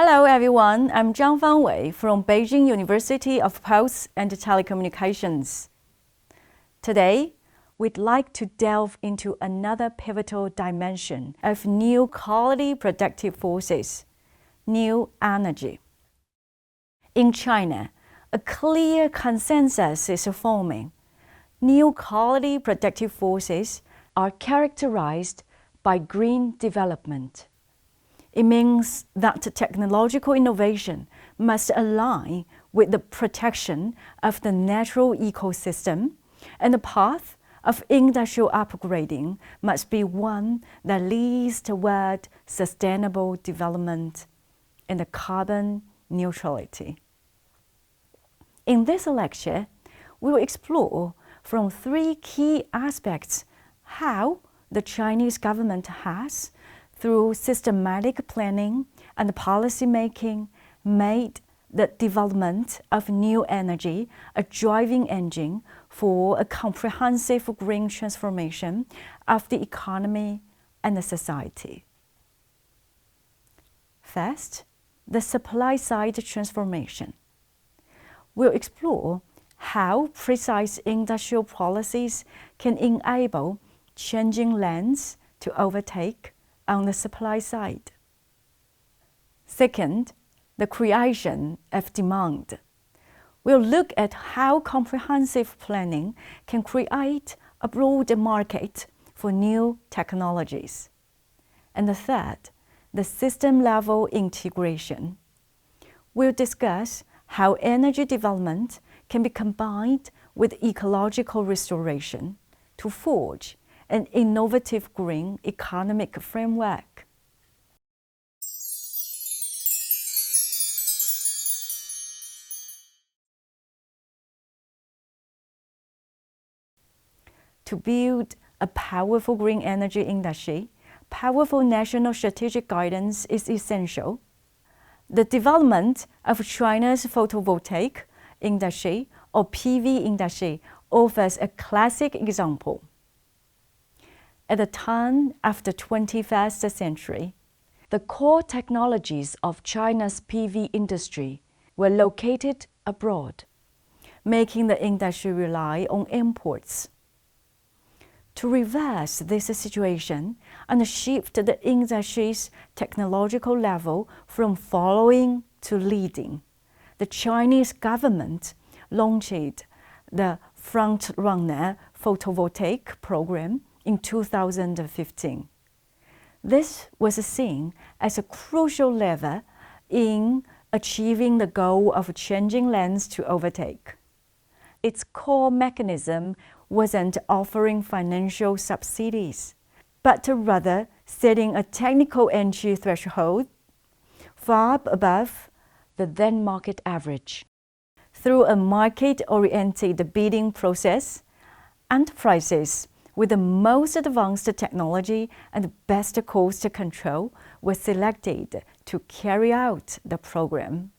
Hello everyone, I'm Zhang Fangwei from Beijing University of Posts and Telecommunications. Today, we'd like to delve into another pivotal dimension of new quality productive forces, new energy. In China, a clear consensus is forming. New quality productive forces are characterized by green development. It means that technological innovation must align with the protection of the natural ecosystem, and the path of industrial upgrading must be one that leads toward sustainable development and carbon neutrality. In this lecture, we will explore from three key aspects how the Chinese government has, through systematic planning and policy making, made the development of new energy a driving engine for a comprehensive green transformation of the economy and the society. First, the supply side transformation. We'll explore how precise industrial policies can enable changing lands to overtake on the supply side. Second, the creation of demand. We'll look at how comprehensive planning can create a broad market for new technologies. And the third, the system-level integration. We'll discuss how energy development can be combined with ecological restoration to forge an innovative green economic framework. To build a powerful green energy industry, powerful national strategic guidance is essential. The development of China's photovoltaic industry, or PV industry, offers a classic example. At the turn of the 21st century, the core technologies of China's PV industry were located abroad, making the industry rely on imports. To reverse this situation and shift the industry's technological level from following to leading, the Chinese government launched the Front-Runner Photovoltaic program in 2015. This was seen as a crucial lever in achieving the goal of changing lands to overtake. Its core mechanism wasn't offering financial subsidies, but rather setting a technical entry threshold far above the then market average. Through a market-oriented bidding process, enterprises with the most advanced technology and best cost control were selected to carry out the program.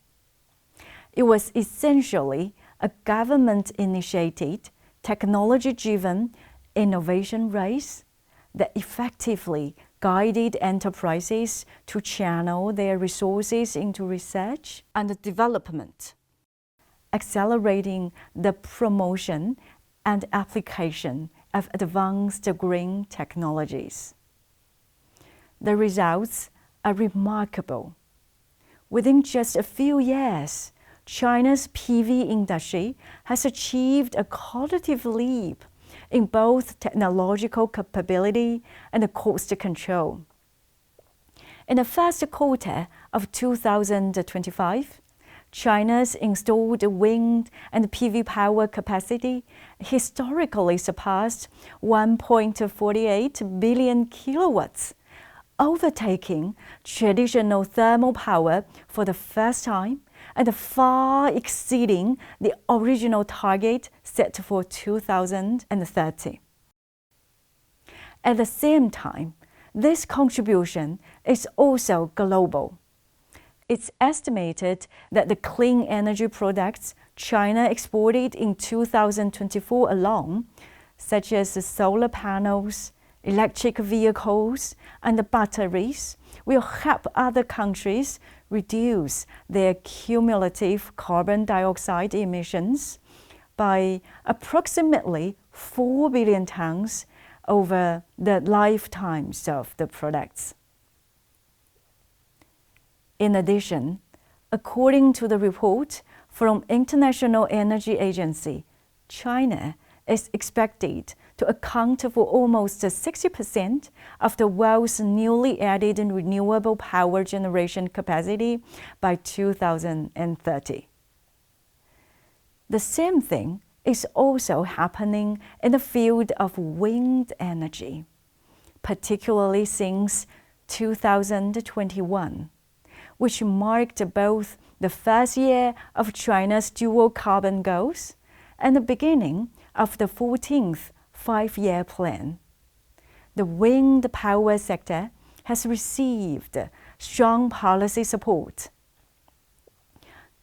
It was essentially a government-initiated, technology-driven innovation race that effectively guided enterprises to channel their resources into research and development, accelerating the promotion and application of advanced green technologies. The results are remarkable. Within just a few years, China's PV industry has achieved a qualitative leap in both technological capability and cost control. In the first quarter of 2025, China's installed wind and PV power capacity historically surpassed 1.48 billion kilowatts, overtaking traditional thermal power for the first time and far exceeding the original target set for 2030. At the same time, this contribution is also global. It's estimated that the clean energy products China exported in 2024 alone, such as solar panels, electric vehicles, and batteries, will help other countries reduce their cumulative carbon dioxide emissions by approximately 4 billion tons over the lifetimes of the products. In addition, according to the report from International Energy Agency, China is expected to account for almost 60% of the world's newly added renewable power generation capacity by 2030. The same thing is also happening in the field of wind energy, particularly since 2021, which marked both the first year of China's dual carbon goals and the beginning of the 14th five-year plan. The wind power sector has received strong policy support.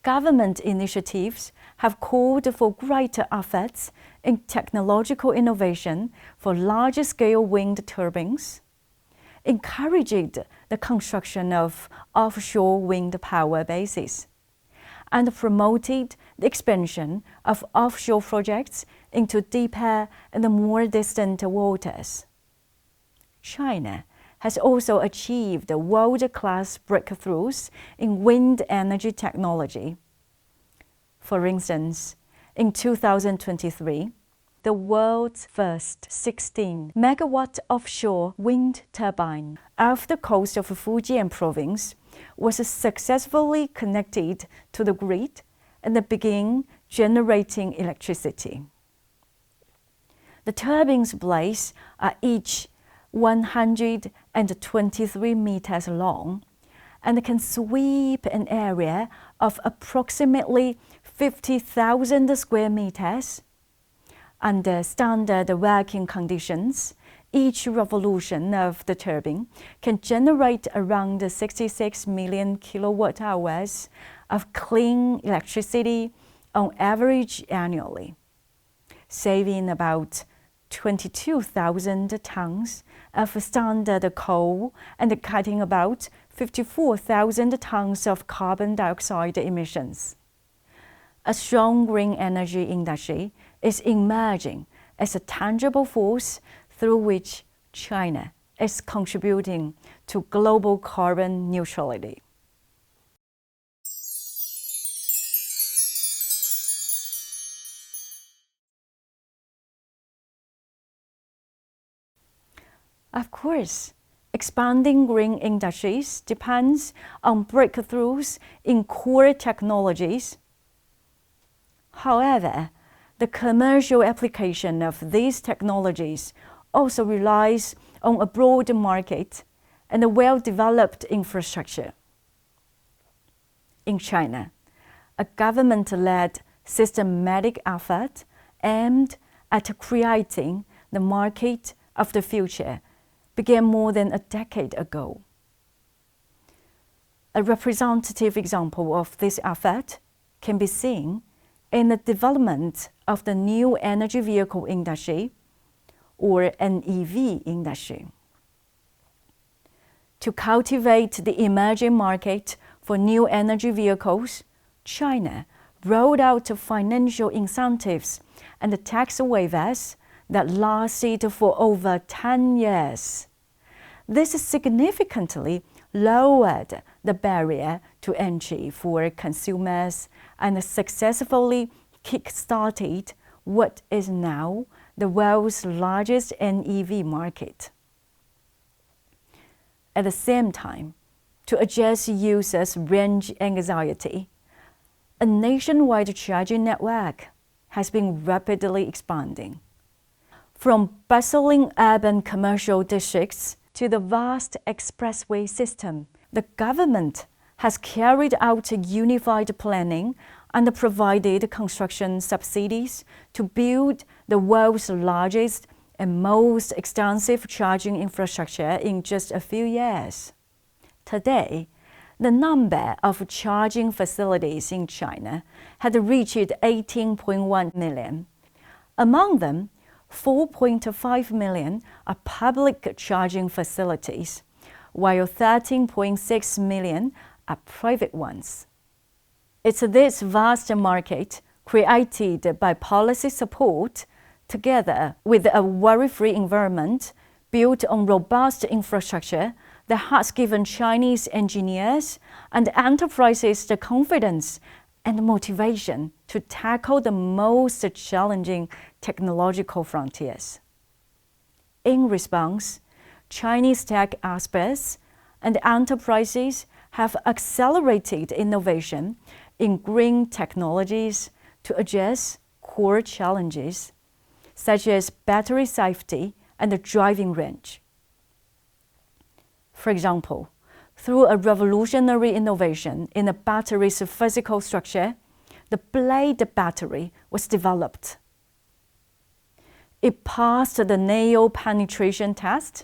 Government initiatives have called for greater efforts in technological innovation for large-scale wind turbines, encouraged the construction of offshore wind power bases, and promoted the expansion of offshore projects into deeper and more distant waters. China has also achieved world-class breakthroughs in wind energy technology. For instance, in 2023, the world's first 16-megawatt offshore wind turbine off the coast of Fujian province was successfully connected to the grid and began generating electricity. The turbine's blades are each 123 meters long and can sweep an area of approximately 50,000 square meters. Under standard working conditions, each revolution of the turbine can generate around 66 million kilowatt hours of clean electricity on average annually, saving about 22,000 tons of standard coal and cutting about 54,000 tons of carbon dioxide emissions. A strong green energy industry is emerging as a tangible force through which China is contributing to global carbon neutrality. Of course, expanding green industries depends on breakthroughs in core technologies. However, the commercial application of these technologies also relies on a broad market and a well-developed infrastructure. In China, a government-led systematic effort aimed at creating the market of the future began more than a decade ago. A representative example of this effort can be seen in the development of the new energy vehicle industry, or NEV industry. To cultivate the emerging market for new energy vehicles, China rolled out financial incentives and tax waivers that lasted for over 10 years. This significantly lowered the barrier to entry for consumers and successfully kick-started what is now the world's largest NEV market. At the same time, to address users' range anxiety, a nationwide charging network has been rapidly expanding. From bustling urban commercial districts to the vast expressway system, the government has carried out unified planning and provided construction subsidies to build the world's largest and most extensive charging infrastructure in just a few years. Today, the number of charging facilities in China had reached 18.1 million. Among them, 4.5 million are public charging facilities, while 13.6 million are private ones. It's this vast market created by policy support, together with a worry-free environment built on robust infrastructure, that has given Chinese engineers and enterprises the confidence and motivation to tackle the most challenging technological frontiers. In response, Chinese tech experts and enterprises have accelerated innovation in green technologies to address core challenges, such as battery safety and driving range. For example, through a revolutionary innovation in the battery's physical structure, the blade battery was developed. It passed the nail penetration test,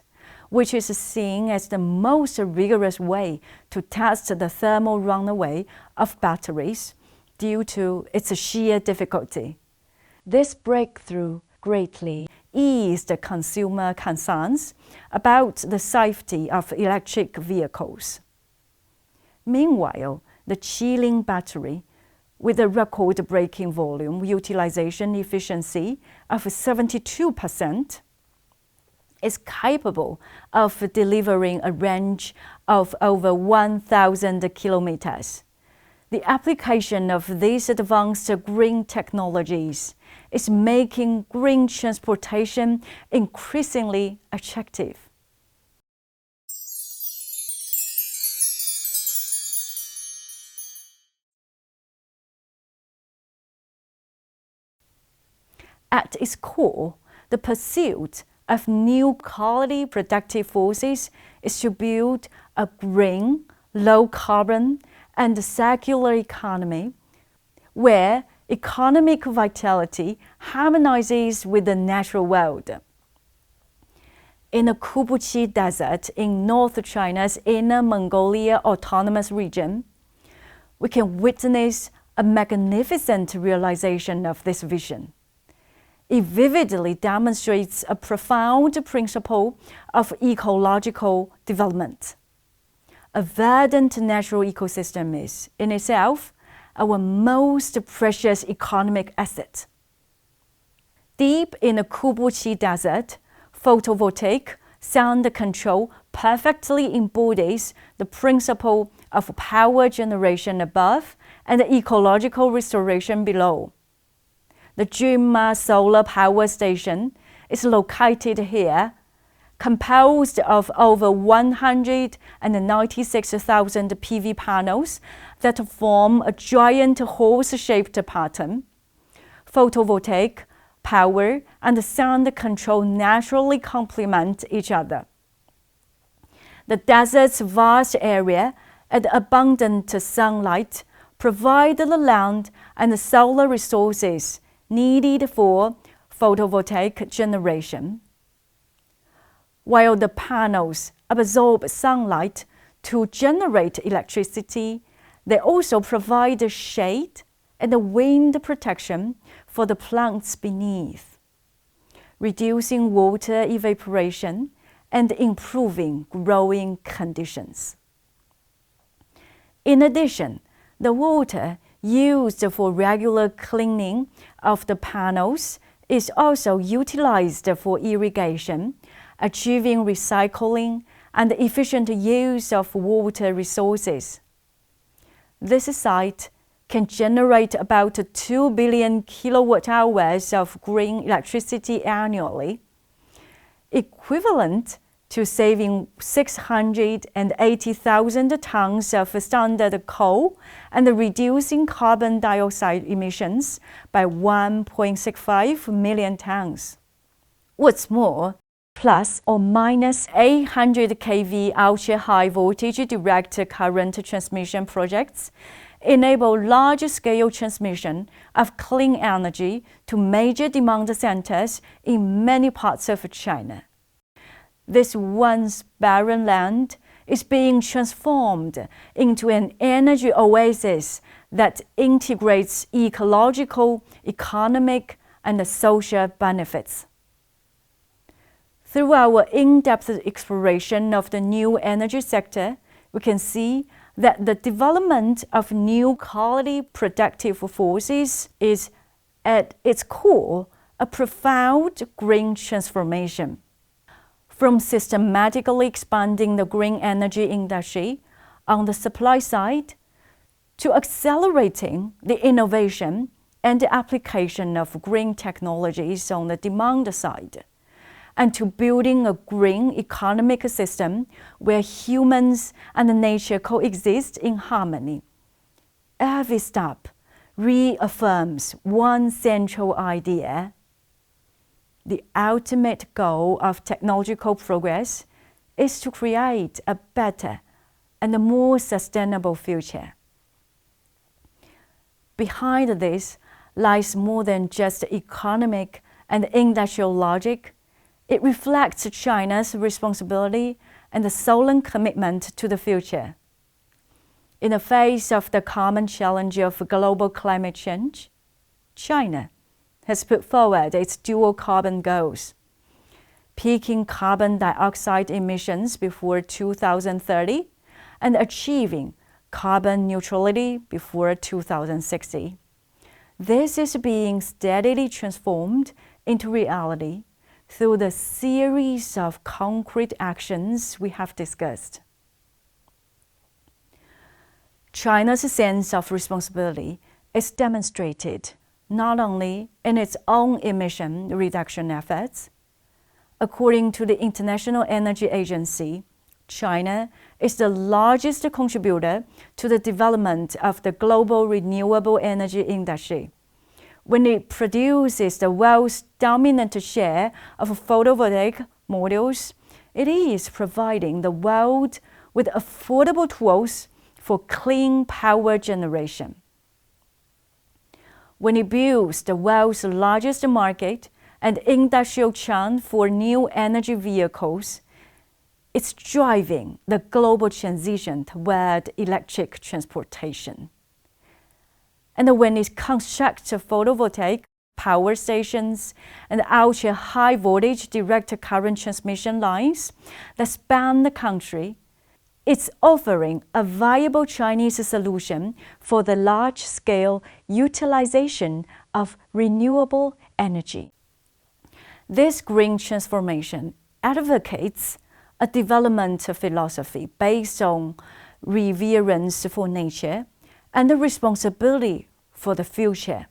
which is seen as the most rigorous way to test the thermal runaway of batteries due to its sheer difficulty. This breakthrough greatly eased consumer concerns about the safety of electric vehicles. Meanwhile, the Qilin battery, with a record-breaking volume utilization efficiency of 72%, is capable of delivering a range of over 1,000 kilometers. The application of these advanced green technologies is making green transportation increasingly attractive. At its core, the pursuit of new quality productive forces is to build a green, low-carbon, and circular economy where economic vitality harmonizes with the natural world. In the Kubuqi Desert in North China's Inner Mongolia Autonomous Region, we can witness a magnificent realization of this vision. It vividly demonstrates a profound principle of ecological development. A verdant natural ecosystem is, in itself, our most precious economic asset. Deep in the Kubuqi Desert, photovoltaic sound control perfectly embodies the principle of power generation above and ecological restoration below. The Junma Solar Power Station is located here, composed of over 196,000 PV panels that form a giant horse-shaped pattern. Photovoltaic, power, and sound control naturally complement each other. The desert's vast area and abundant sunlight provide the land and the solar resources needed for photovoltaic generation. While the panels absorb sunlight to generate electricity, they also provide shade and wind protection for the plants beneath, reducing water evaporation and improving growing conditions. In addition, the water used for regular cleaning of the panels is also utilized for irrigation, achieving recycling and efficient use of water resources. This site can generate about 2 billion kilowatt hours of green electricity annually, equivalent to saving 680,000 tons of standard coal and reducing carbon dioxide emissions by 1.65 million tons. What's more, plus or minus 800 kV ultra-high voltage direct current transmission projects enable large-scale transmission of clean energy to major demand centers in many parts of China. This once barren land is being transformed into an energy oasis that integrates ecological, economic, and social benefits. Through our in-depth exploration of the new energy sector, we can see that the development of new quality productive forces is at its core a profound green transformation. From systematically expanding the green energy industry on the supply side to accelerating the innovation and the application of green technologies on the demand side, and to building a green economic system where humans and nature coexist in harmony. Every step reaffirms one central idea: the ultimate goal of technological progress is to create a better and a more sustainable future. Behind this lies more than just economic and industrial logic. It reflects China's responsibility and the solemn commitment to the future. In the face of the common challenge of global climate change, China has put forward its dual carbon goals: peaking carbon dioxide emissions before 2030 and achieving carbon neutrality before 2060. This is being steadily transformed into reality through the series of concrete actions we have discussed. China's sense of responsibility is demonstrated not only in its own emission reduction efforts. According to the International Energy Agency, China is the largest contributor to the development of the global renewable energy industry, when it produces the world's dominant share of photovoltaic modules. It is providing the world with affordable tools for clean power generation. When it builds the world's largest market and industrial chain for new energy vehicles, it's driving the global transition toward electric transportation. And when it constructs photovoltaic power stations and ultra-high voltage direct current transmission lines that span the country, it's offering a viable Chinese solution for the large-scale utilization of renewable energy. This green transformation advocates a development philosophy based on reverence for nature and the responsibility for the future.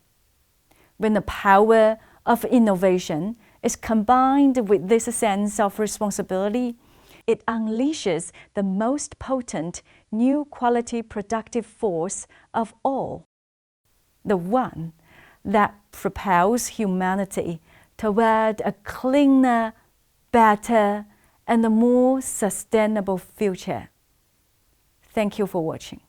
When the power of innovation is combined with this sense of responsibility, it unleashes the most potent new quality productive force of all, the one that propels humanity toward a cleaner, better, and a more sustainable future. Thank you for watching.